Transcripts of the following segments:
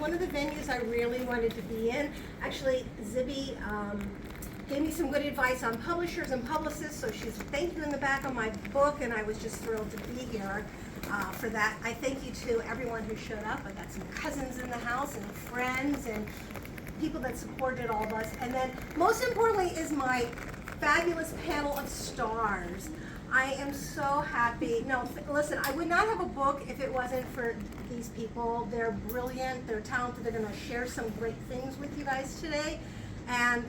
one of the venues I really wanted to be in. Actually, Zibby gave me some good advice on publishers and publicists, so she's thank you in the back of my book, and I was just thrilled to be here for that. I thank you to everyone who showed up. I got some cousins in the house and friends and people that supported all of us. And then most importantly is my fabulous panel of stars. I am so happy. No, listen, I would not have a book if it wasn't for these people. They're brilliant, they're talented, they're gonna share some great things with you guys today. And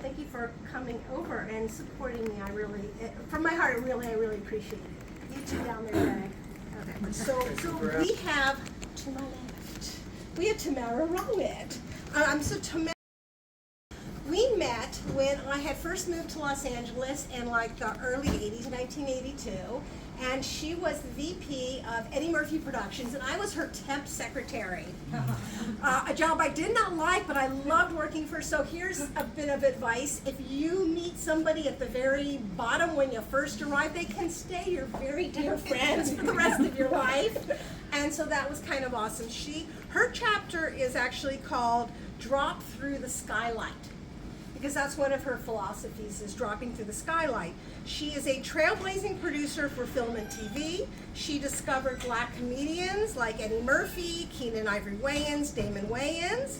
thank you for coming over and supporting me. I really, from my heart, I really appreciate it. You two down there today. Okay. So we have, to my left, we have Tamara Rowett. So Tamara, we met when I had first moved to Los Angeles in like the early 80s, 1982. And she was the VP of Eddie Murphy Productions, and I was her temp secretary. A job I did not like, but I loved working for her. So here's a bit of advice. If you meet somebody at the very bottom when you first arrive, they can stay your very dear friends for the rest of your life. And so that was kind of awesome. Her chapter is actually called Drop Through the Skylight, because that's one of her philosophies, is dropping through the skylight. She is a trailblazing producer for film and TV. She discovered black comedians like Eddie Murphy, Keenan Ivory Wayans, Damon Wayans.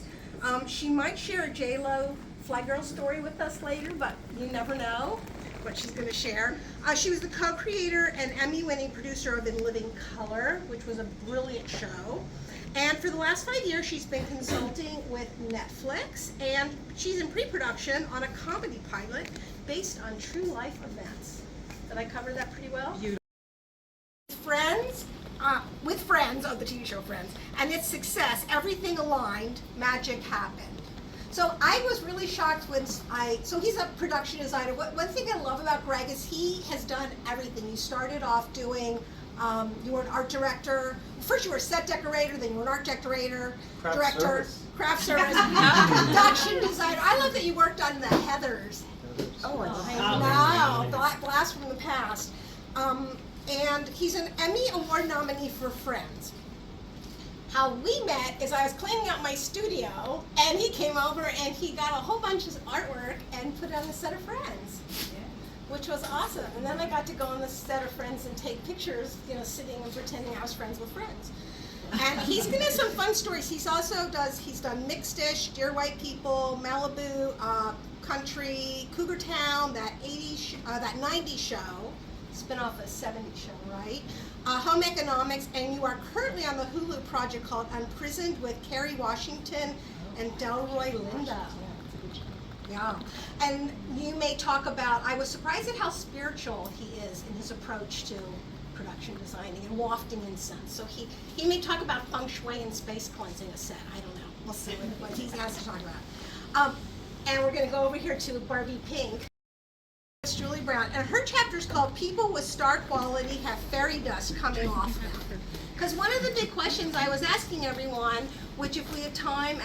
She might share a J-Lo Fly Girl story with us later, but you never know what she's gonna share. She was the co-creator and Emmy-winning producer of In Living Color, which was a brilliant show. And for the last 5 years, she's been consulting with Netflix, and she's in pre-production on a comedy pilot based on true life events. Did I cover that pretty well? With Friends, the TV show Friends, and its success, everything aligned, magic happened. So I was really shocked when so he's a production designer. One thing I love about Greg is he has done everything. You started off doing, you were an art director. First you were a set decorator, then you were an art decorator, craft service, production designer. I love that you worked on the Heathers. Oh, I know, blast from the past. And he's an Emmy Award nominee for Friends. How we met is I was cleaning out my studio, and he came over and he got a whole bunch of artwork and put it on the set of Friends, which was awesome. And then I got to go on the set of Friends and take pictures, sitting and pretending I was friends with friends. And he's gonna have some fun stories. He's done Mixed Dish, Dear White People, Malibu, Country, Cougar Town, that 90s show, spin-off a 70s show, right? Home Economics, and you are currently on the Hulu project called Unprisoned with Kerry Washington and Delroy Lindo. Yeah, and you may talk about, I was surprised at how spiritual he is in his approach to production designing and wafting incense. So he may talk about feng shui and space cleansing a set. I don't know. We'll see what he has to talk about. And we're going to go over here to Barbie Pink. It's Julie Brown, and her chapter is called People with Star Quality Have Fairy Dust Coming Off Them. Because one of the big questions I was asking everyone, which if we have time,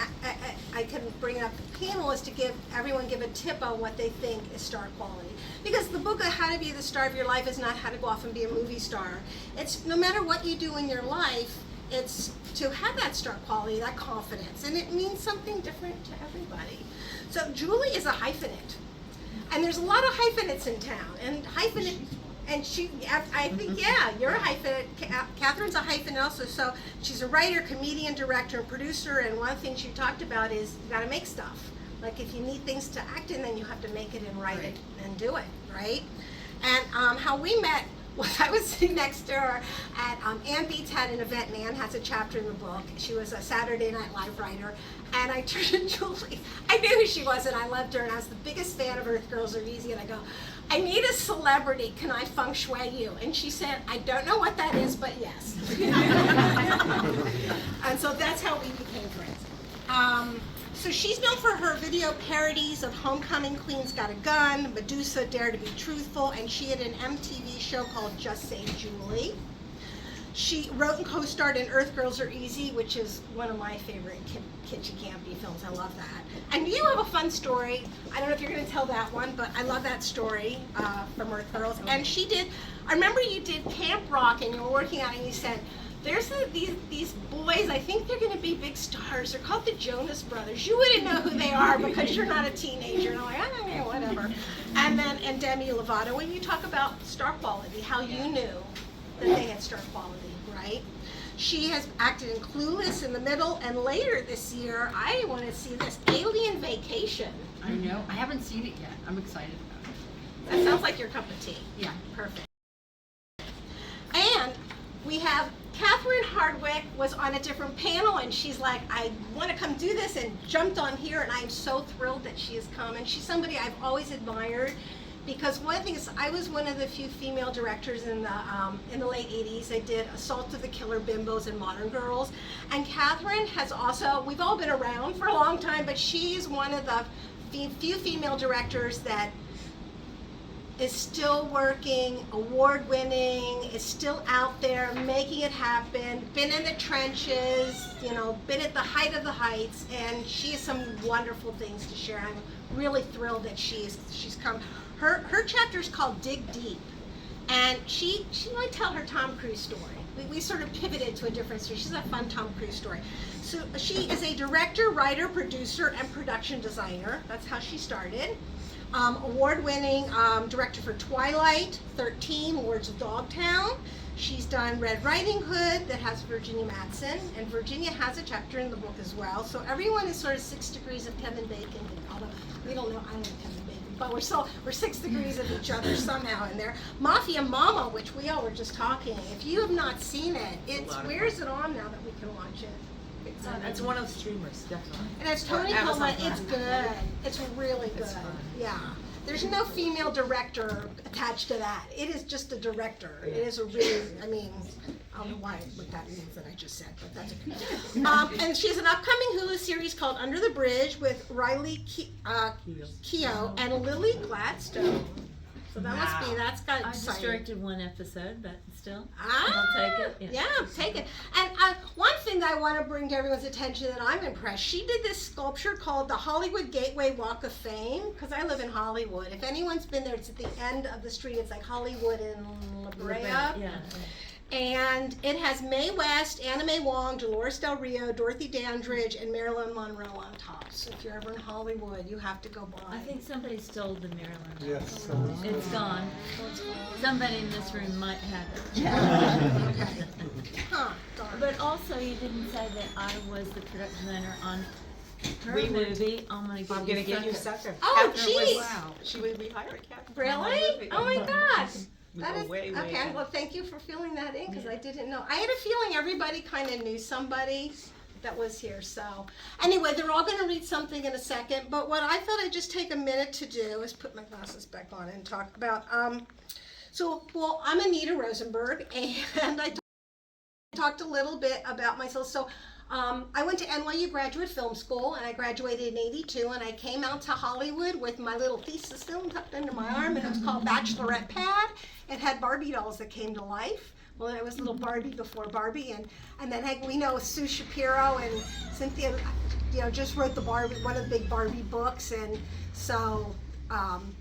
I can bring up the panel, is to everyone give a tip on what they think is star quality. Because the book of How to Be the Star of Your Life is not how to go off and be a movie star. It's no matter what you do in your life, it's to have that star quality, that confidence, and it means something different to everybody. So Julie is a hyphenate. And there's a lot of hyphenates in town, and I think, yeah, you're a hyphenate. Catherine's a hyphenate also, so she's a writer, comedian, director, and producer, and one of the things she talked about is you gotta make stuff. Like if you need things to act in, then you have to make it and write it and do it, right? And how we met was I was sitting next to her at, Ann Beats had an event, and Ann has a chapter in the book. She was a Saturday Night Live writer, and I turned to Julie. I knew who she was, and I loved her, and I was the biggest fan of Earth Girls Are Easy, and I go, I need a celebrity, can I feng shui you? And she said, I don't know what that is, but yes. And so that's how we became friends. So she's known for her video parodies of Homecoming Queen's Got a Gun, Medusa, Dare to Be Truthful, and she had an MTV show called Just Say Julie. She wrote and co-starred in Earth Girls Are Easy, which is one of my favorite kitschy campy films. I love that. And you have a fun story. I don't know if you're going to tell that one, but I love that story from Earth Girls. And she did, I remember you did Camp Rock and you were working on it and you said, there's these boys, I think they're going to be big stars. They're called the Jonas Brothers. You wouldn't know who they are because you're not a teenager. And I'm like, I don't know, whatever. And Demi Lovato, when you talk about star quality, how you knew that they had star quality, right? She has acted in Clueless in the middle, and later this year, I want to see this Alien Vacation. I know. I haven't seen it yet. I'm excited about it. That sounds like your cup of tea. Yeah. Perfect. And we have Catherine Hardwick was on a different panel, and she's like, I want to come do this, and jumped on here, and I'm so thrilled that she has come. And she's somebody I've always admired, because one thing is, I was one of the few female directors in the late 80s. I did Assault of the Killer Bimbos and Modern Girls. And Catherine has also, we've all been around for a long time, but she's one of the few female directors that is still working, award-winning, is still out there making it happen, been in the trenches, you know, been at the height of the heights, and she has some wonderful things to share. I'm really thrilled that she's come. Her chapter is called Dig Deep, and she might tell her Tom Cruise story. We sort of pivoted to a different story. She's a fun Tom Cruise story. So she is a director, writer, producer, and production designer. That's how she started. Award-winning director for Twilight, 13, Lords of Dogtown. She's done Red Riding Hood, that has Virginia Madsen, and Virginia has a chapter in the book as well. So everyone is sort of 6 degrees of Kevin Bacon, although we don't know, I know Kevin Bacon, but we're 6 degrees of each other somehow in there. Mafia Mama, which we all were just talking. If you have not seen it, where is it on now that we can watch it? It's one of the streamers, definitely. And it's Tony Coleman. It's good. It's really good. Yeah. There's no female director attached to that. It is just a director. It is a really, I mean, I don't know what that means that I just said, but that's okay. And she has an upcoming Hulu series called Under the Bridge with Riley Keough and Lily Gladstone. So that's got I just exciting. directed one episode, but still, Ah, I'll take it. Yeah, take it. And one thing that I want to bring to everyone's attention that I'm impressed, she did this sculpture called the Hollywood Gateway Walk of Fame, because I live in Hollywood. If anyone's been there, it's at the end of the street. It's like Hollywood and La Brea. Yeah. And it has Mae West, Anna Mae Wong, Dolores Del Rio, Dorothy Dandridge, and Marilyn Monroe on top. So if you're ever in Hollywood, you have to go by. I think somebody stole the Maryland. Yes. It's gone. Somebody in this room might have it. Yeah. Okay. Huh, darn. But also, you didn't say that I was the production designer on her We were- movie. I'm gonna give you Sucker. Oh, Catherine was- geez. Wow. She would rehire Catherine. Really? Oh my God. We That go is, way, way okay, back. well, thank you for filling that in, because I didn't know. I had a feeling everybody kind of knew somebody that was here, so. Anyway, they're all gonna read something in a second, but what I thought I'd just take a minute to do is put my glasses back on and talk about, well, I'm Anita Rosenberg, and I talked a little bit about myself. So I went to NYU Graduate Film School, and I graduated in '82, and I came out to Hollywood with my little thesis film tucked under my arm, and it was called Bachelorette Pad. It had Barbie dolls that came to life. Well, it was little Barbie before Barbie, and then we know Sue Shapiro and Cynthia, just wrote one of the big Barbie books, and so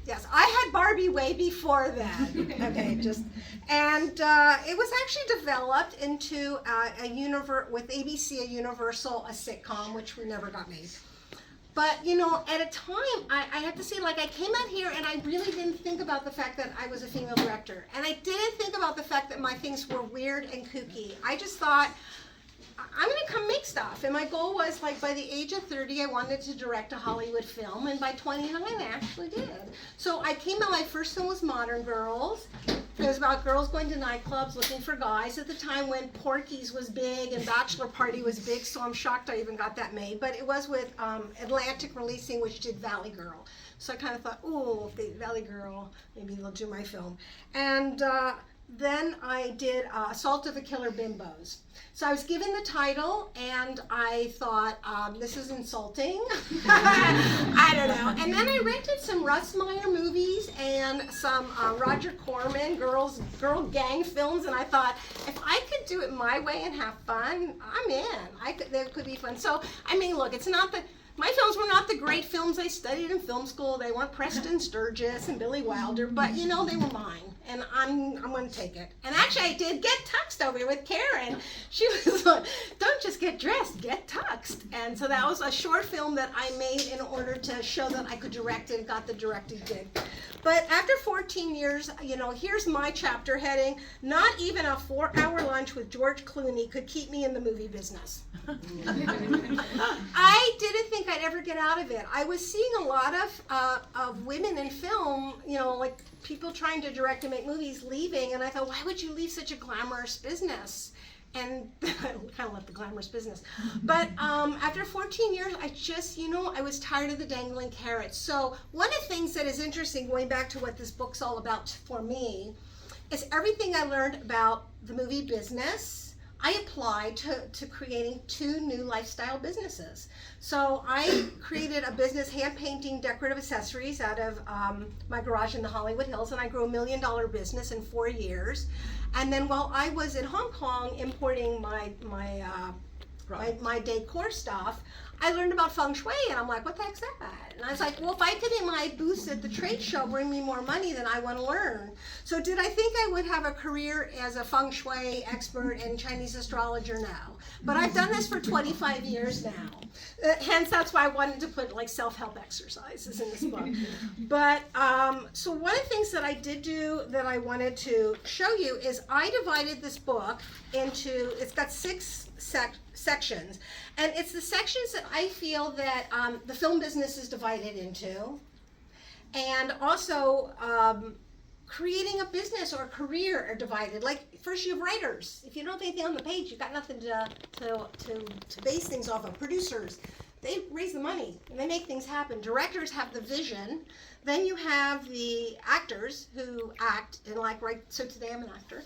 yes, I had Barbie way before that. Okay, and it was actually developed into with ABC, a Universal, a sitcom, which we never got made. But, at a time, I have to say, I came out here and I really didn't think about the fact that I was a female director. And I didn't think about the fact that my things were weird and kooky. I just thought, I'm going to come make stuff. And my goal was, by the age of 30, I wanted to direct a Hollywood film. And by 29, I actually did. So I came out, my first film was Modern Girls. It was about girls going to nightclubs looking for guys at the time when Porky's was big and Bachelor Party was big, so I'm shocked I even got that made. But it was with Atlantic Releasing, which did Valley Girl. So I kind of thought, ooh, Valley Girl, maybe they'll do my film. And then I did Assault of the Killer Bimbos. So I was given the title, and I thought, this is insulting. I don't know. And then I rented some Russ Meyer movies and some Roger Corman girl gang films, and I thought, if I could do it my way and have fun, I'm in. That could be fun. So, look, it's not that my films were not the great films I studied in film school. They weren't Preston Sturges and Billy Wilder, but you know, they were mine, and I'm going to take it. And actually, I did get tuxed over here with Karen. She was like, "Don't just get dressed, get tuxed." And so that was a short film that I made in order to show that I could direct it, got the directing gig. But after 14 years, you know, here's my chapter heading: not even a 4-hour lunch with George Clooney could keep me in the movie business. I didn't think I'd ever get out of it. I was seeing a lot of women in film, you know, like people trying to direct and make movies leaving, and I thought, why would you leave such a glamorous business? And I kind of left the glamorous business. But after 14 years, I just, you know, I was tired of the dangling carrots. So one of the things that is interesting, going back to what this book's all about for me, is everything I learned about the movie business, I applied to creating 2 new lifestyle businesses. So I created a business hand painting decorative accessories out of my garage in the Hollywood Hills, and I grew $1 million business in 4 years. And then while I was in Hong Kong importing my decor stuff, I learned about feng shui, and I'm like, what the heck's that? And I was like, well, if I could in my booths at the trade show bring me more money, then I want to learn. So did I think I would have a career as a feng shui expert and Chinese astrologer? No. But I've done this for 25 years now. Hence, that's why I wanted to put like self-help exercises in this book. But so one of the things that I did do that I wanted to show you is I divided this book into, it's got 6 sections, and it's the sections that I feel that the film business is divided into, and also creating a business or a career are divided. Like first you have writers. If you don't have anything on the page, you've got nothing to base things off of. Producers, they raise the money and they make things happen. Directors have the vision. Then you have the actors who act, and like right, so today I'm an actor.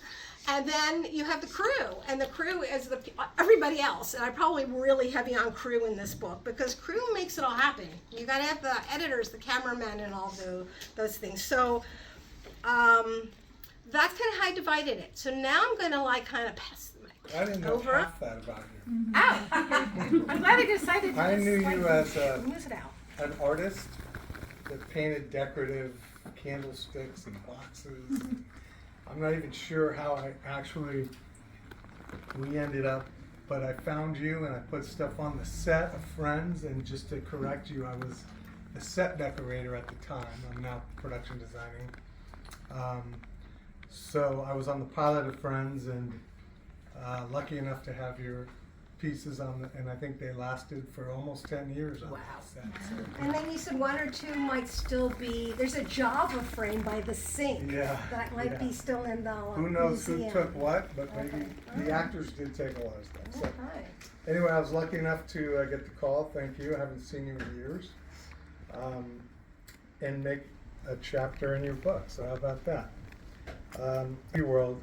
And then you have the crew, and the crew is everybody else. And I'm probably really heavy on crew in this book because crew makes it all happen. You got to have the editors, the cameramen, and all those things. So that's kind of how I divided it. So now I'm going to like kind of pass the mic I didn't know over. half that about you. Oh, I'm glad I decided to I knew just, you like, as use it out. an artist that painted decorative candlesticks and boxes. I'm not even sure how we ended up, but I found you and I put stuff on the set of Friends, and just to correct you, I was the set decorator at the time. I'm now production designing. So I was on the pilot of Friends, and lucky enough to have your pieces on and I think they lasted for almost 10 years on Wow. that set. So. And then you said 1 or 2 might still be, there's a Java frame by the sink Yeah, that might be still in the Who knows museum. who took what, but maybe Okay. the actors did take a lot of stuff. So Okay. anyway, I was lucky enough to get the call. Thank you. I haven't seen you in years. And make a chapter in your book. So how about that? Your world,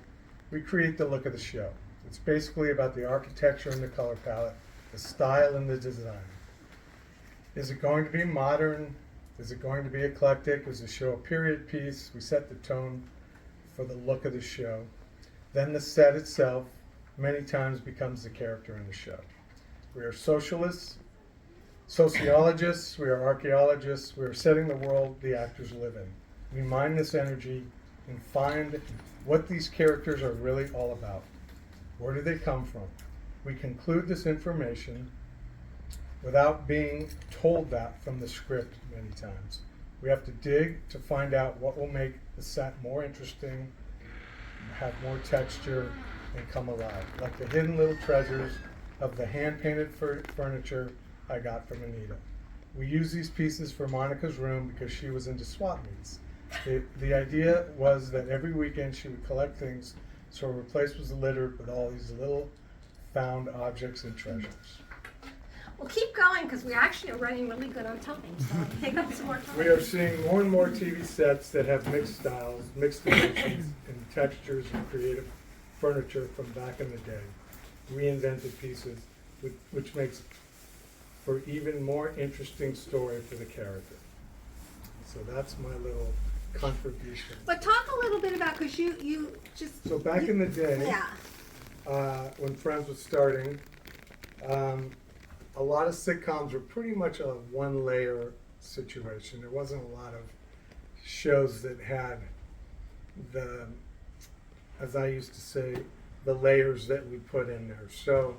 we create the look of the show. It's basically about the architecture and the color palette, the style and the design. Is it going to be modern? Is it going to be eclectic? Is the show a period piece? We set the tone for the look of the show. Then the set itself many times becomes the character in the show. We are socialists, sociologists, we are archaeologists, we are setting the world the actors live in. We mine this energy and find what these characters are really all about. Where do they come from? We conclude this information without being told that from the script many times. We have to dig to find out what will make the set more interesting, have more texture, and come alive. Like the hidden little treasures of the hand-painted furniture I got from Anita. We use these pieces for Monica's room because she was into swap meets. The idea was that every weekend she would collect things, so her place was littered with all these little found objects and treasures. Well, keep going because we actually are running really good on time. So take up some more time. We are seeing more and more TV sets that have mixed styles, mixed dimensions, and textures and creative furniture from back in the day. Reinvented pieces, which makes for even more interesting story for the character. So that's my little contribution. But talk a little bit about, because you just... So back in the day, Yeah. when Friends was starting, a lot of sitcoms were pretty much a one layer situation. There wasn't a lot of shows that had the, as I used to say, the layers that we put in there. So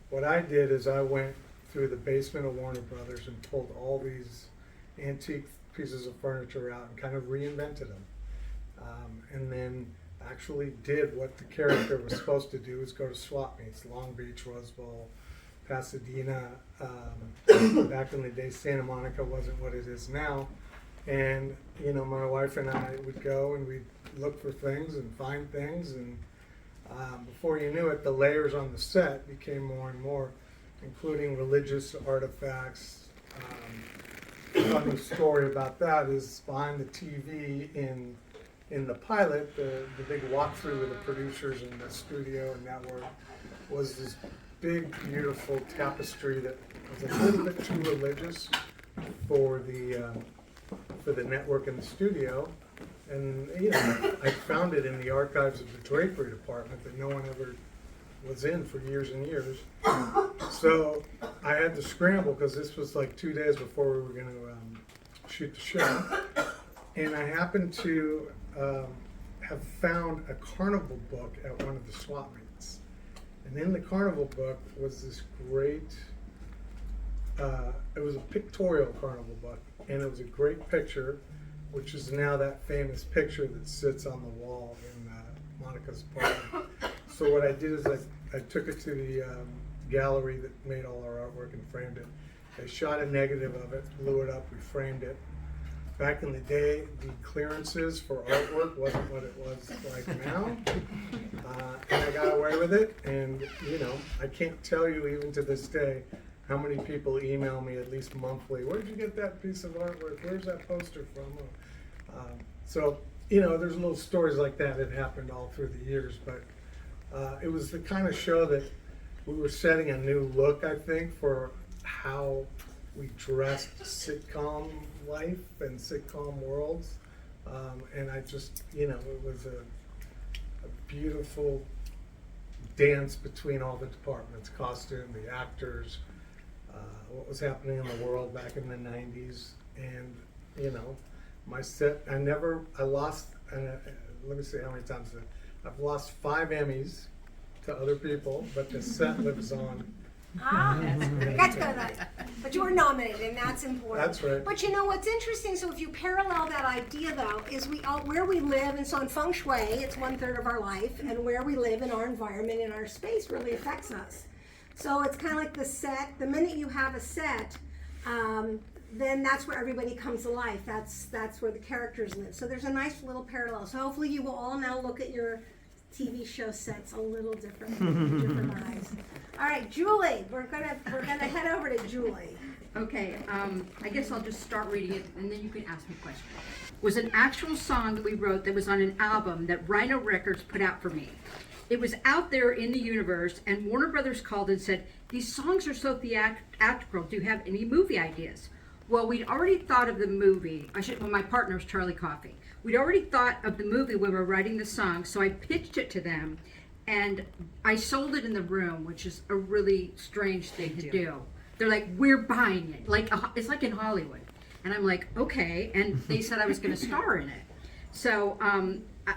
what I did is I went through the basement of Warner Brothers and pulled all these antique pieces of furniture out and kind of reinvented them. And then actually did what the character was supposed to do, is go to swap meets, Long Beach, Rose Bowl, Pasadena. Back in the day, Santa Monica wasn't what it is now. And, you know, my wife and I would go and we'd look for things and find things. And before you knew it, the layers on the set became more and more, including religious artifacts. A funny story about that is behind the TV in the pilot, the big walkthrough with the producers and the studio and network was this big, beautiful tapestry that was a little bit too religious for the network and the studio. And you know, I found it in the archives of the drapery department that no one ever was in for years and years. So I had to scramble because this was like 2 days before we were going to shoot the show. And I happened to have found a carnival book at one of the swap meets. And in the carnival book was this great, it was a pictorial carnival book, and it was a great picture, which is now that famous picture that sits on the wall in Monica's apartment. So what I did is I took it to the gallery that made all our artwork and framed it. I shot a negative of it, blew it up, we framed it. Back in the day, the clearances for artwork wasn't what it was like now. And I got away with it. And, you know, I can't tell you even to this day how many people email me at least monthly. Where'd you get that piece of artwork? Where's that poster from? So, you know, there's little stories like that that happened all through the years. But it was the kind of show that we were setting a new look, I think, for how we dressed sitcom life and sitcom worlds. And I just, you know, it was a beautiful dance between all the departments, costume, the actors, what was happening in the world back in the 90s. And, you know, my set, I lost, let me see how many times, I've lost 5 Emmys to other people, but the set lives on. Ah, that's good. But you were nominated, and that's important. That's right. But you know what's interesting? So if you parallel that idea, though, is where we live, and so in feng shui, it's 1/3 of our life, and where we live in our environment, in our space, really affects us. So it's kind of like the set. The minute you have a set, then that's where everybody comes to life. That's where the characters live. So there's a nice little parallel. So hopefully you will all now look at your TV show sets a little different, different eyes. All right, Julie, we're gonna head over to Julie. Okay, I guess I'll just start reading it and then you can ask me questions. Was an actual song that we wrote that was on an album that Rhino Records put out for me. It was out there in the universe, and Warner Brothers called and said, "These songs are so theatrical. Do you have any movie ideas?" Well, we'd already thought of the movie. Well, my partner was Charlie Coffey. We'd already thought of the movie when we were writing the song, so I pitched it to them, and I sold it in the room, which is a really strange thing to do. They're like, "We're buying it." Like it's like in Hollywood, and I'm like, "Okay." And they said I was going to star in it. So,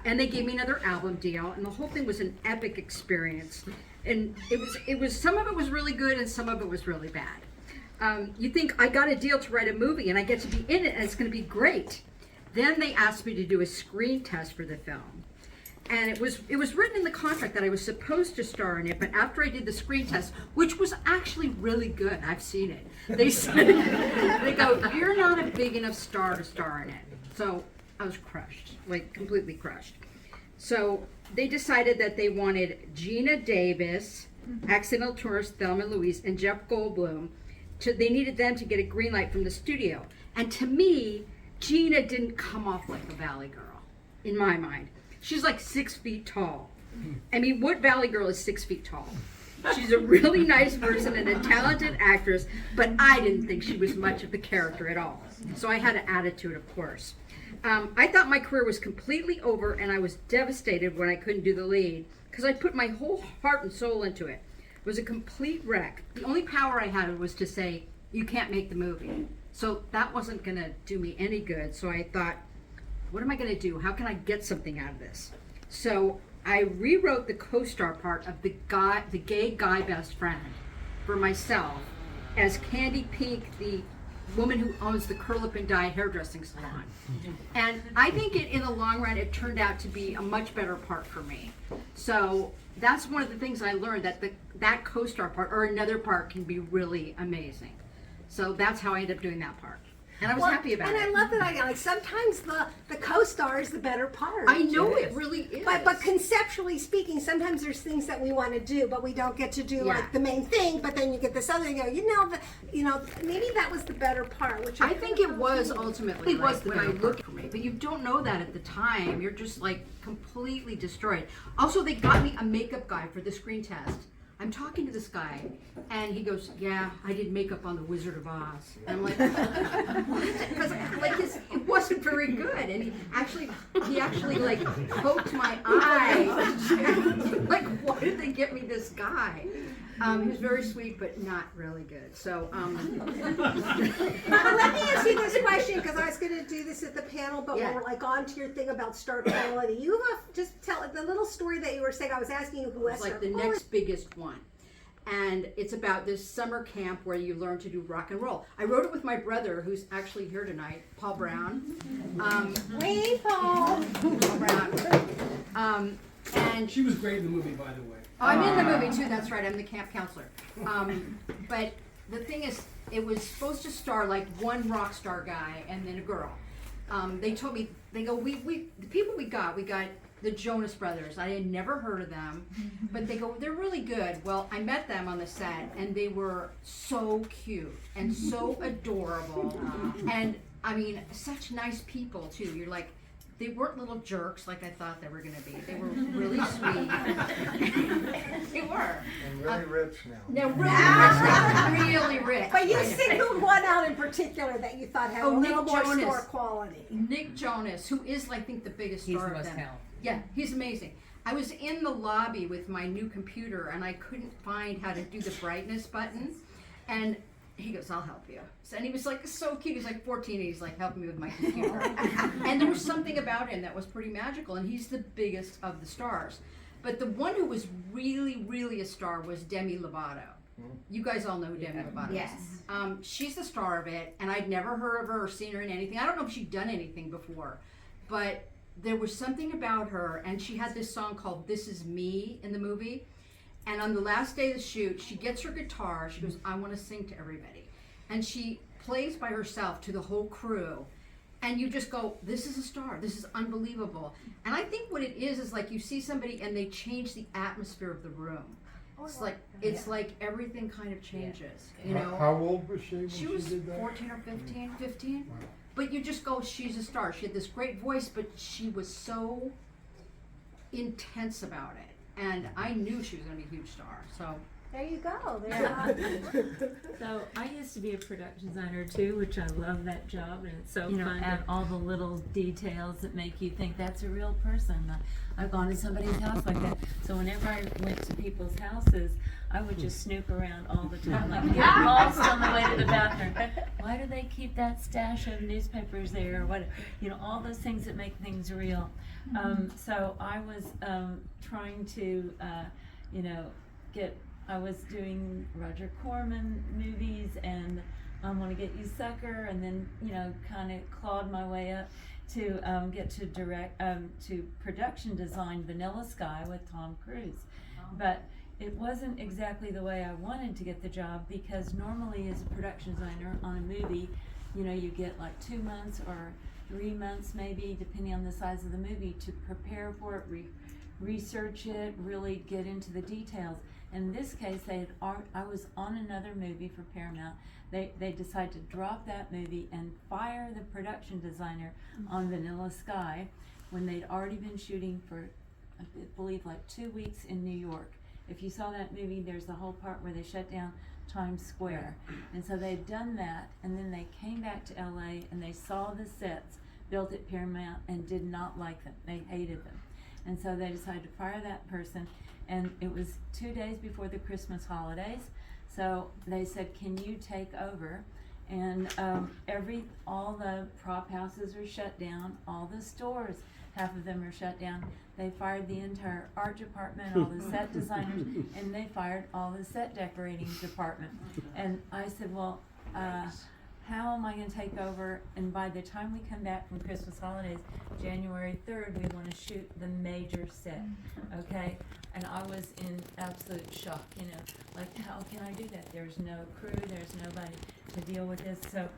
and they gave me another album deal, and the whole thing was an epic experience. And it was some of it was really good, and some of it was really bad. You think I got a deal to write a movie, and I get to be in it, and it's going to be great. Then they asked me to do a screen test for the film. And it was written in the contract that I was supposed to star in it, but after I did the screen test, which was actually really good, I've seen it, they said, they go, "You're not a big enough star to star in it." So I was crushed, like completely crushed. So they decided that they wanted Gina Davis, Accidental Tourist, Thelma and Louise, and Jeff Goldblum. They needed them to get a green light from the studio. And to me, Gina didn't come off like a Valley girl, in my mind. She's like 6 feet tall. I mean, what Valley girl is 6 feet tall? She's a really nice person and a talented actress, but I didn't think she was much of the character at all. So I had an attitude, of course. I thought my career was completely over, and I was devastated when I couldn't do the lead, because I put my whole heart and soul into it. was a complete wreck. The only power I had was to say, you can't make the movie. So that wasn't gonna do me any good. So I thought, what am I gonna do? How can I get something out of this? So I rewrote the co-star part of the gay guy best friend for myself as Candy Pink, the woman who owns the Curl Up and Dye hairdressing salon. And I think in the long run, it turned out to be a much better part for me. So that's one of the things I learned, that that co-star part or another part can be really amazing. So that's how I ended up doing that part. And I was happy about and it. I love that idea. Like sometimes the co-star is the better part. I know it really is. But conceptually speaking, sometimes there's things that we want to do, but we don't get to do like the main thing. But then you get this other thing. Maybe that was the better part. Which I think it was ultimately when I looked for me, but you don't know that at the time. You're just like completely destroyed. Also, they got me a makeup guy for the screen test. I'm talking to this guy, and he goes, "Yeah, I did makeup on The Wizard of Oz." And I'm like, "What?" It wasn't very good, and he actually like poked my eye. Like, why did they get me this guy? He was very sweet, but not really good. So, Let me ask you this question, because I was going to do this at the panel, but when we're like on to your thing about star quality, you just tell the little story that you were saying. I was asking you who was it's like the next biggest one. And it's about this summer camp where you learn to do rock and roll. I wrote it with my brother, who's actually here tonight, Paul Brown. Hey, Paul. Paul Brown. And She was great in the movie, by the way. I'm in the movie too, that's right, I'm the camp counselor. But the thing is, it was supposed to star like one rock star guy and then a girl. They told me, they go, the people we got the Jonas Brothers. I had never heard of them, but they go, they're really good. Well, I met them on the set, and they were so cute and so adorable, and I mean, such nice people too. You're like, they weren't little jerks like I thought they were going to be. They were really sweet. They were. And really rich now. They're really rich. But you singled one out in particular that you thought had a little Nick more Jonas. star quality. Nick Jonas, who is, I think, the biggest He's star the of most them. talented. Yeah, he's amazing. I was in the lobby with my new computer, and I couldn't find how to do the brightness button. And he goes, "I'll help you." And he was like so cute. He's like 14, and he's like helping me with my computer. And there was something about him that was pretty magical, and he's the biggest of the stars. But the one who was really, really a star was Demi Lovato. You guys all know who Demi Lovato is. Yes. She's the star of it, and I'd never heard of her or seen her in anything. I don't know if she'd done anything before, but there was something about her, and she had this song called "This Is Me" in the movie. And on the last day of the shoot, she gets her guitar, she goes, "I want to sing to everybody." And she plays by herself to the whole crew. And you just go, this is a star, this is unbelievable. And I think what it is like you see somebody and they change the atmosphere of the room. It's like everything kind of changes, you know. How old was she when She was did that? 14 or 15. But you just go, she's a star. She had this great voice, but she was so intense about it. And I knew she was going to be a huge star. So There you go. So I used to be a production designer too, which I love that job, and it's so You know, fun. and all the little details that make you think that's a real person. I've gone to somebody's house like that. So whenever I went to people's houses, I would just snoop around all the time, like get lost on the way to the bathroom. Why do they keep that stash of newspapers there? Or what? You know, all those things that make things real. So I was trying to, I was doing Roger Corman movies and I Want to Get You Sucker, and then kind of clawed my way up to get to direct to production design Vanilla Sky with Tom Cruise. But it wasn't exactly the way I wanted to get the job, because normally as a production designer on a movie, you get like 2 months or 3 months maybe, depending on the size of the movie, to prepare for it, research it, really get into the details. In this case, I was on another movie for Paramount. They decided to drop that movie and fire the production designer on Vanilla Sky when they'd already been shooting for, I believe, like 2 weeks in New York. If you saw that movie, there's the whole part where they shut down Times Square. And so they'd done that, and then they came back to LA and they saw the sets built at Paramount and did not like them. They hated them. And so they decided to fire that person, and it was 2 days before the Christmas holidays. So they said, can you take over? And all the prop houses are shut down, all the stores, half of them are shut down. They fired the entire art department, all the set designers, and they fired all the set decorating department. And I said, well, how am I gonna take over? And by the time we come back from Christmas holidays, January 3rd, we wanna shoot the major set, okay? And I was in absolute shock, like, how can I do that? There's no crew, there's nobody to deal with this. So,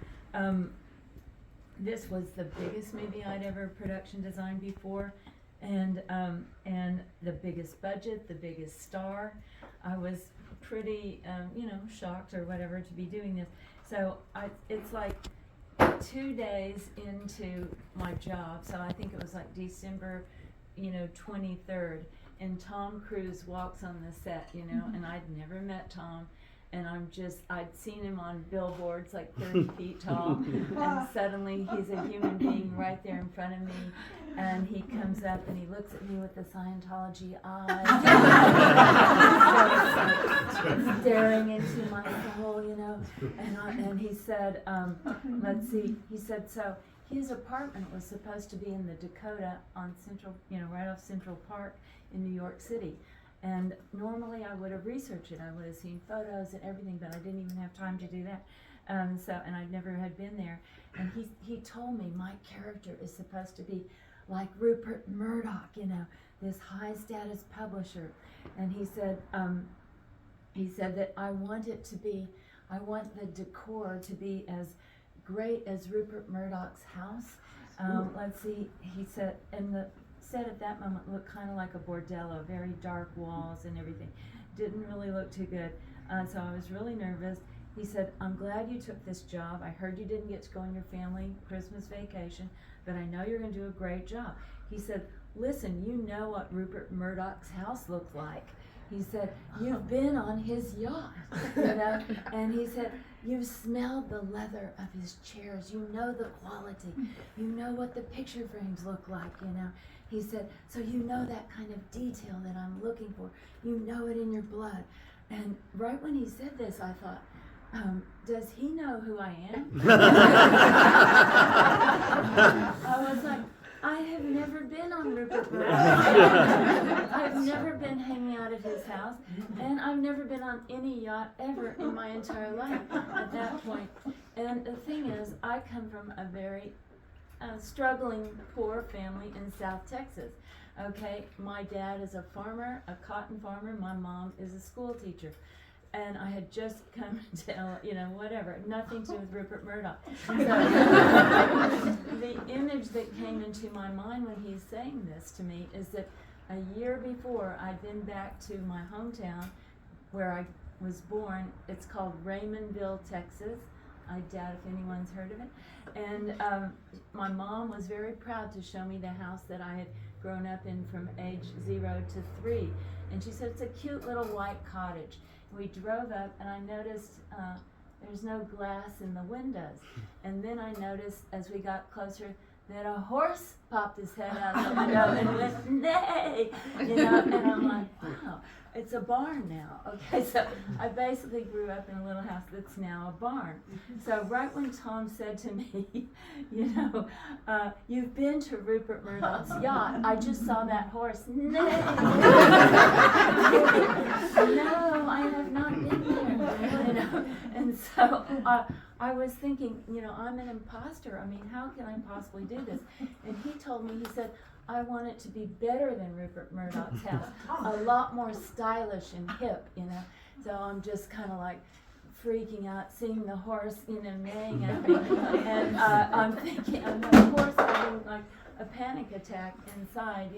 this was the biggest movie I'd ever production designed before, and the biggest budget, the biggest star. I was pretty, shocked or whatever to be doing this. So it's like 2 days into my job, so I think it was like December, 23rd, and Tom Cruise walks on the set, and I'd never met Tom, and I'd seen him on billboards like 30 feet tall, and suddenly he's a human being right there in front of me, and he comes up and he looks at me with the Scientology eyes, staring into my soul, and he said, let's see, he said, so his apartment was supposed to be in the Dakota on Central, right off Central Park in New York City. And normally I would have researched it. I would have seen photos and everything, but I didn't even have time to do that. And I never had been there. And he told me my character is supposed to be like Rupert Murdoch, this high status publisher. And he said that I want the decor to be as great as Rupert Murdoch's house. Let's see, he said, and the set at that moment looked kind of like a bordello, very dark walls and everything. Didn't really look too good. So I was really nervous. He said, I'm glad you took this job. I heard you didn't get to go on your family Christmas vacation, but I know you're going to do a great job. He said, listen, you know what Rupert Murdoch's house looked like. He said, you've been on his yacht, and he said, you've smelled the leather of his chairs. You know the quality. You know what the picture frames look like, He said, so you know that kind of detail that I'm looking for. You know it in your blood. And right when he said this, I thought, does he know who I am? I was like, I have never been on Rupert Murdoch. I've never been hanging out at his house, and I've never been on any yacht ever in my entire life at that point. And the thing is, I come from a very struggling, poor family in South Texas. Okay, my dad is a farmer, a cotton farmer. My mom is a school teacher. And I had just come to, whatever, nothing to do with Rupert Murdoch. So, the image that came into my mind when he's saying this to me is that a year before, I'd been back to my hometown where I was born. It's called Raymondville, Texas. I doubt if anyone's heard of it. And my mom was very proud to show me the house that I had grown up in from age 0 to 3. And she said, it's a cute little white cottage. We drove up, and I noticed there's no glass in the windows. And then I noticed, as we got closer, that a horse popped his head out the window and went, nay! And I'm like, wow, it's a barn now. Okay, so I basically grew up in a little house that's now a barn. So right when Tom said to me, you've been to Rupert Murdoch's yacht, I just saw that horse, nay! No, I have not been there. And so I was thinking, I'm an imposter. I mean, how can I possibly do this? And he told me, he said, I want it to be better than Rupert Murdoch's house, a lot more stylish and hip, So I'm just kind of like freaking out, seeing the horse, neighing at me. And I'm thinking, I'm the horse having like a panic attack inside,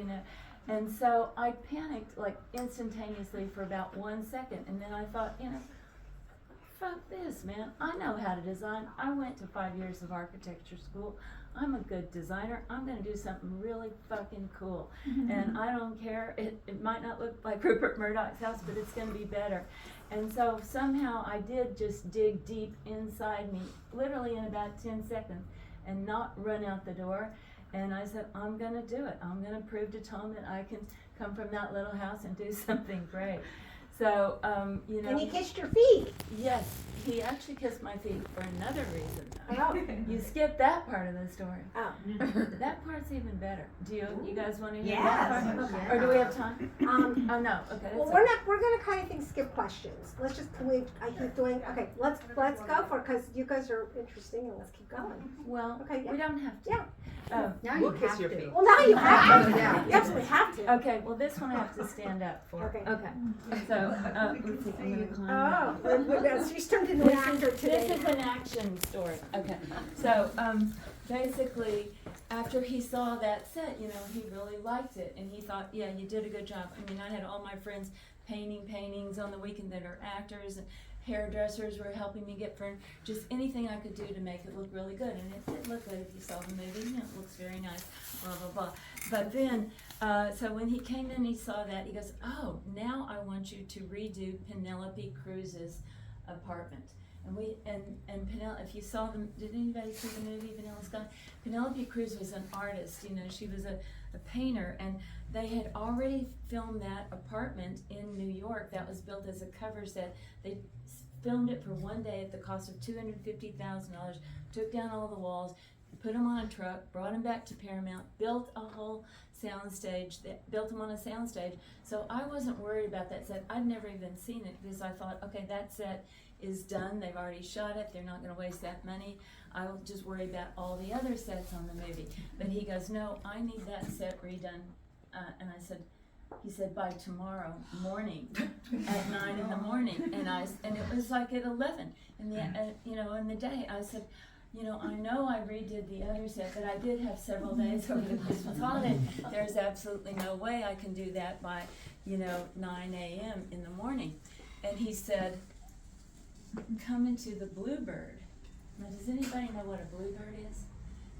And so I panicked like instantaneously for about 1 second. And then I thought, fuck this, man. I know how to design. I went to 5 years of architecture school. I'm a good designer. I'm going to do something really fucking cool. And I don't care. It might not look like Rupert Murdoch's house, but it's going to be better. And so somehow I did just dig deep inside me, literally in about 10 seconds, and not run out the door. And I said, I'm gonna do it. I'm gonna prove to Tom that I can come from that little house and do something great. So, you know. And he kissed your feet. Yes, he actually kissed my feet for another reason. Oh. You skipped that part of the story. Oh. That part's even better. Do you guys want to hear Yes. that part? Okay. Or do we have time? Um, Oh no. Okay. well, That's we're gonna kind of think skip questions. Let's just I keep doing. Okay, let's go for it because you guys are interesting and let's keep going. well. Okay, yeah. We don't have to. Yeah. Oh. Now We'll you kiss have your to. feet. Well, now you have to. Yeah. You absolutely have to. Okay. Well, this one I have to stand up for. Okay. So let's see. I'm gonna climb. Oh, she's turned into an actor today. This is an action story. Okay. So basically, after he saw that set, you know, he really liked it, and he thought, yeah, you did a good job. I mean, I had all my friends painting paintings on the weekend that are actors, and hairdressers were helping me get for just anything I could do to make it look really good, and it did look good if you saw the movie. You know, it looks very nice, blah blah blah. But then, so when he came in, he saw that, he goes, oh, now I want you to redo Penelope Cruz's apartment. And Penelope, if you saw them, did anybody see the movie Vanilla Sky? Penelope Cruz was an artist, you know, she was a painter, and they had already filmed that apartment in New York that was built as a cover set. They filmed it for one day at the cost of $250,000, took down all the walls, put them on a truck, brought them back to Paramount, built a whole soundstage, built them on a soundstage. So I wasn't worried about that set. I'd never even seen it because I thought, okay, that set is done. They've already shot it. They're not going to waste that money. I'll just worry about all the other sets on the movie. But he goes, no, I need that set redone. And I said, he said by tomorrow morning at 9 in the morning. And it was like at 11 in the in the day. I said, you know, I know I redid the other set, but I did have several days over the Christmas holiday. There's absolutely no way I can do that by, 9 a.m. in the morning. And he said, come into the Bluebird. Now, does anybody know what a Bluebird is?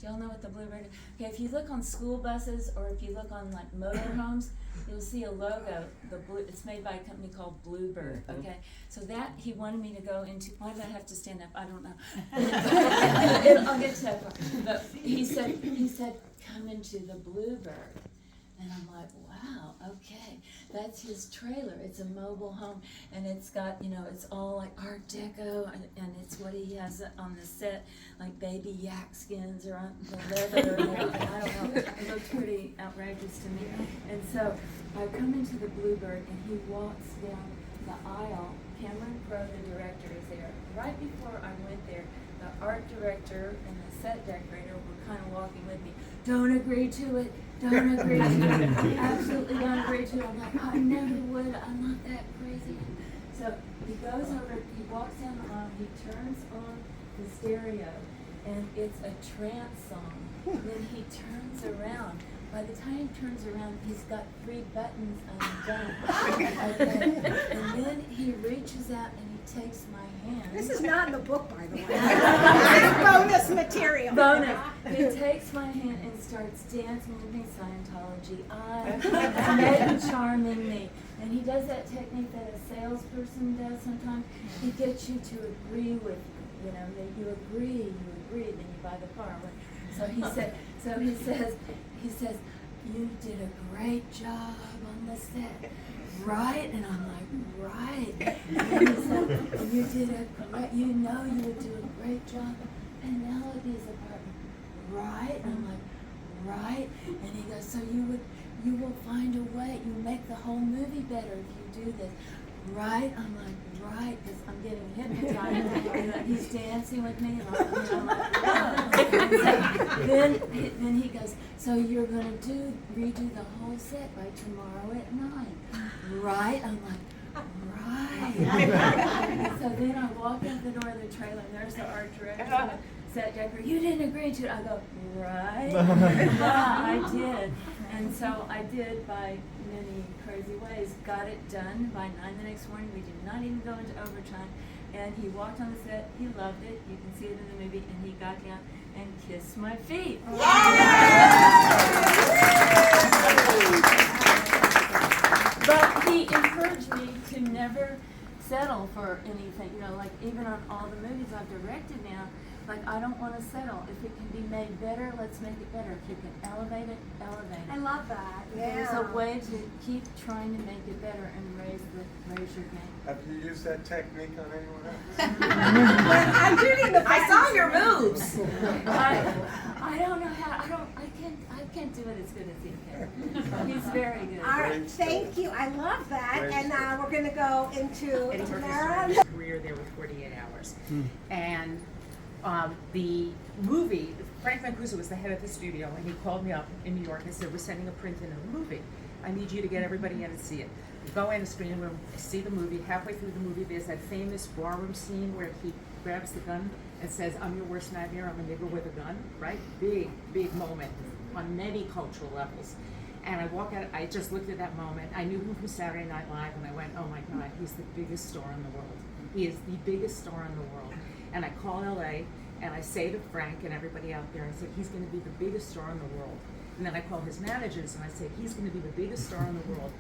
Do y'all know what the Bluebird is? Okay, if you look on school buses or if you look on like motorhomes, you'll see a logo. It's made by a company called Bluebird. Okay, so that he wanted me to go into. Why did I have to stand up? I don't know. I'll get to that part. But he said, come into the Bluebird. And I'm like, wow, okay, that's his trailer. It's a mobile home, and it's got, it's all like Art Deco, and it's what he has on the set, like baby yak skins or on the leather. And I don't know. It looks pretty outrageous to me. And so I come into the Bluebird, and he walks down the aisle. Cameron Crowe, the director, is there. Right before I went there, the art director and the set decorator were kind of walking with me. Don't agree to it. Don't agree to it. Absolutely don't agree to it. I'm like, I never would. I'm not that crazy. So he goes over, he walks down the aisle, he turns on the stereo, and it's a trance song. Then he turns around. By the time he turns around, he's got 3 buttons undone. Okay. And then he reaches out and he takes my hand. This is not in the book, by the way. It's bonus material. Bonus. He takes my hand and starts dancing with me, Scientology. And charming me. And he does that technique that a salesperson does sometimes. He gets you to agree with you, that you agree, then you buy the car. So he says, you did a great job on the set. Right? And I'm like, right. And he said, you did you would do a great job in Penelope's apartment. Right? And I'm like, right. And he goes, so you will find a way, you make the whole movie better if you do this. Right? I'm like, right, because I'm getting hypnotized. And he's dancing with me, and I'm like, whoa. Then he goes, so you're going to redo the whole set by tomorrow at 9. Right? I'm like, right. So then I walk out the door of the trailer, and there's the art director and the set decorator. You didn't agree to it. I go, right? Yeah, I did. And so I did by many crazy ways. Got it done by 9 the next morning. We did not even go into overtime. And he walked on the set. He loved it. You can see it in the movie. And he got down and kissed my feet. But he encouraged me to never settle for anything. Like even on all the movies I've directed now, Like, I don't want to settle. If it can be made better, let's make it better. If you can elevate it, elevate I it. love that, yeah. There's a way to keep trying to make it better and raise your game. Have you used that technique on anyone else? I'm doing the I saw your moves. I don't know how. I can't do it as good as he can. He's very good. All right, thank you. I love that. Great And now we're going to go into Eddie Murphy Tamara. started his career there with 48 Hours. And the movie, Frank Mancuso was the head of the studio, and he called me up in New York and said, we're sending a print in of the movie. I need you to get everybody in and see it. We go in the screening room, see the movie. Halfway through the movie, there's that famous barroom scene where he grabs the gun and says, I'm your worst nightmare, I'm a nigger with a gun, right? Big, big moment on many cultural levels. And I walk out, I just looked at that moment. I knew him from Saturday Night Live, and I went, oh my God, he's the biggest star in the world. He is the biggest star in the world. And I call LA, and I say to Frank and everybody out there, I said, he's gonna be the biggest star in the world. And then I call his managers, and I say, he's gonna be the biggest star in the world.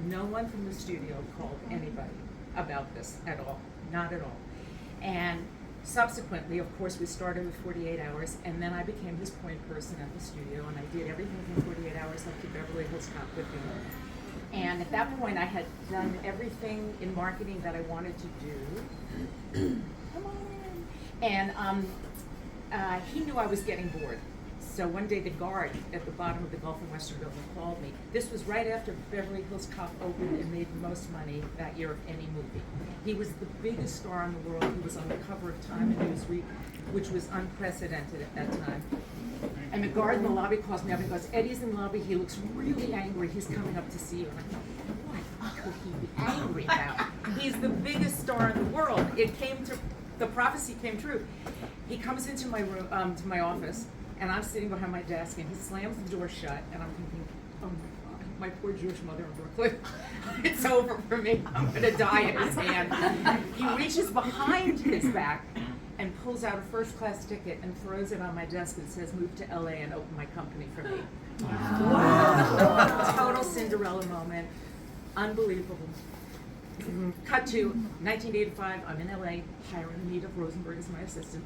No one from the studio called anybody about this at all, not at all. And subsequently, of course, we started with 48 Hours, and then I became his point person at the studio, and I did everything from 48 Hours up to Beverly Hills Cop with him. And at that point, I had done everything in marketing that I wanted to do. Come on in. And he knew I was getting bored. So one day the guard at the bottom of the Gulf and Western building called me. This was right after Beverly Hills Cop opened and made the most money that year of any movie. He was the biggest star in the world. He was on the cover of Time and Newsweek, which was unprecedented at that time. And the guard in the lobby calls me up and goes, Eddie's in the lobby, he looks really angry, he's coming up to see you. And I thought, what could he be angry about? He's the biggest star in the world. The prophecy came true. He comes into my room, to my office, and I'm sitting behind my desk, and he slams the door shut, and I'm thinking, oh my God, my poor Jewish mother in Brooklyn. It's over for me. I'm gonna die in his hand. He reaches behind his back and pulls out a first-class ticket and throws it on my desk and says, move to LA and open my company for me. Wow. Total Cinderella moment. Unbelievable. Cut to 1985, I'm in LA, hiring Anita Rosenberg as my assistant.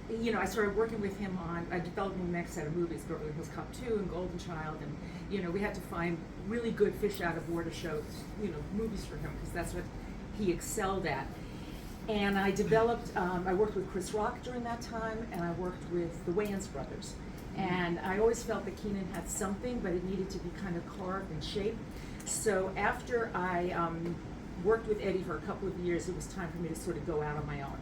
You know, I started working with him on a developing next set of movies, Beverly Hills Cop 2 and Golden Child, and you know, we had to find really good fish out of water shows, you know, movies for him, because that's what he excelled at. And I developed, I worked with Chris Rock during that time, and I worked with the Wayans brothers. And I always felt that Keenan had something, but it needed to be kind of carved and shaped. So after I worked with Eddie for a couple of years, it was time for me to sort of go out on my own.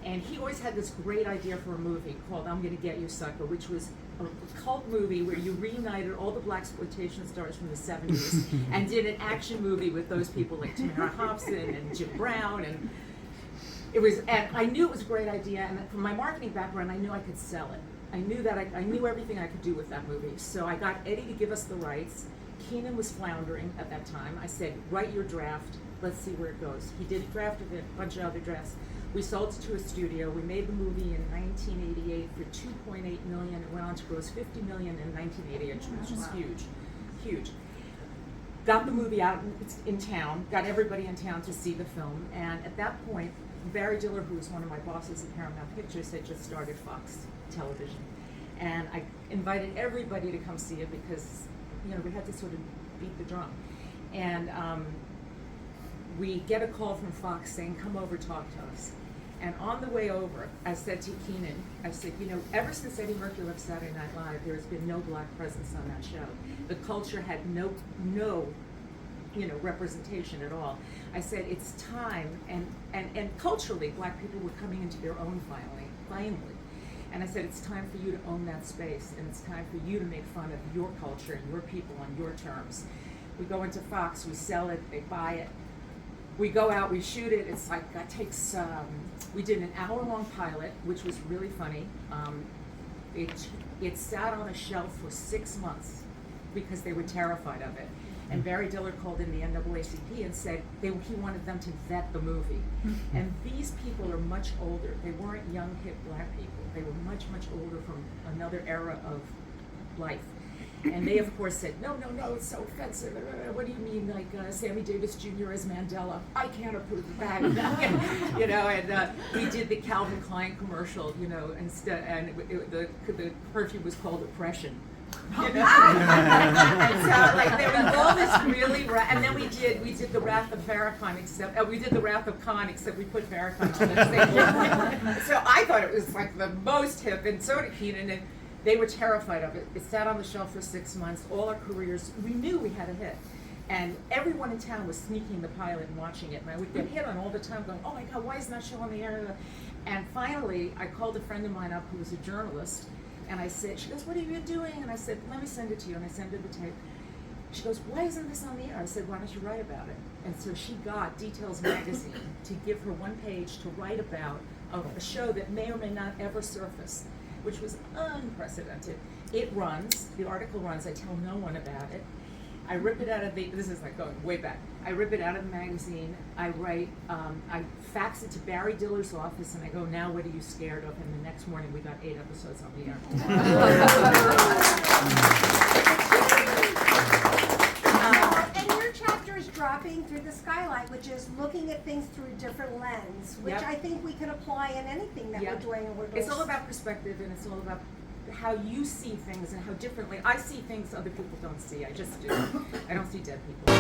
And he always had this great idea for a movie called I'm Gonna Get You, Sucker, which was a cult movie where you reunited all the blaxploitation stars from the 70s and did an action movie with those people like Tamara Hobson and Jim Brown, and I knew it was a great idea, and from my marketing background, I knew I could sell it. I knew that I knew everything I could do with that movie. So I got Eddie to give us the rights. Keenan was floundering at that time. I said, write your draft, let's see where it goes. He did a draft of it, a bunch of other drafts. We sold it to a studio. We made the movie in 1988 for $2.8 million. It went on to gross $50 million in 1988, which was huge, huge. Got the movie out in town, got everybody in town to see the film, and at that point, Barry Diller, who was one of my bosses at Paramount Pictures, had just started Fox Television. And I invited everybody to come see it because, you know, we had to sort of beat the drum. And we get a call from Fox saying, come over, talk to us. And on the way over, I said to Keenan, I said, you know, ever since Eddie Murphy left Saturday Night Live, there has been no black presence on that show. The culture had no you know, representation at all. I said, it's time, and culturally, black people were coming into their own finally. And I said, it's time for you to own that space, and it's time for you to make fun of your culture and your people on your terms. We go into Fox, we sell it, they buy it. We go out, we shoot it. It's like, that takes, we did an hour-long pilot, which was really funny. It sat on a shelf for 6 months because they were terrified of it. And Barry Diller called in the NAACP and said he wanted them to vet the movie. And these people are much older. They weren't young, hip black people. They were much, much older from another era of life. And they, of course, said, no, it's so offensive. What do you mean, like Sammy Davis Jr. as Mandela? I can't approve of that. You know, and we did the Calvin Klein commercial, you know, instead, and the perfume was called Oppression. You know? And so, like, there was all this really, and then we did the Wrath of Farrakhan, except we did the Wrath of Khan, except we put Farrakhan on the same. So I thought it was like the most hip, and so did Keenan, and they were terrified of it. It sat on the shelf for 6 months. All our careers, we knew we had a hit, and everyone in town was sneaking the pilot and watching it, and I would get hit on all the time, going, "Oh my God, why isn't that show on the air?" And finally, I called a friend of mine up who was a journalist. And I said, she goes, "What have you been doing?" And I said, "Let me send it to you." And I sent her the tape. She goes, "Why isn't this on the air?" I said, "Why don't you write about it?" And so she got Details magazine to give her one page to write about a show that may or may not ever surface, which was unprecedented. It runs, the article runs, I tell no one about it. I rip it out of this is like going way back. I rip it out of the magazine, I write, I fax it to Barry Diller's office, and I go, "Now what are you scared of?" And the next morning we got 8 episodes on the air. And your chapter is dropping through the skylight, which is looking at things through a different lens, which Yep. I think we can apply in anything that Yep. we're doing. And we're It's all about perspective, and it's all about how you see things and how differently I see things other people don't see. I just do. I don't see dead people.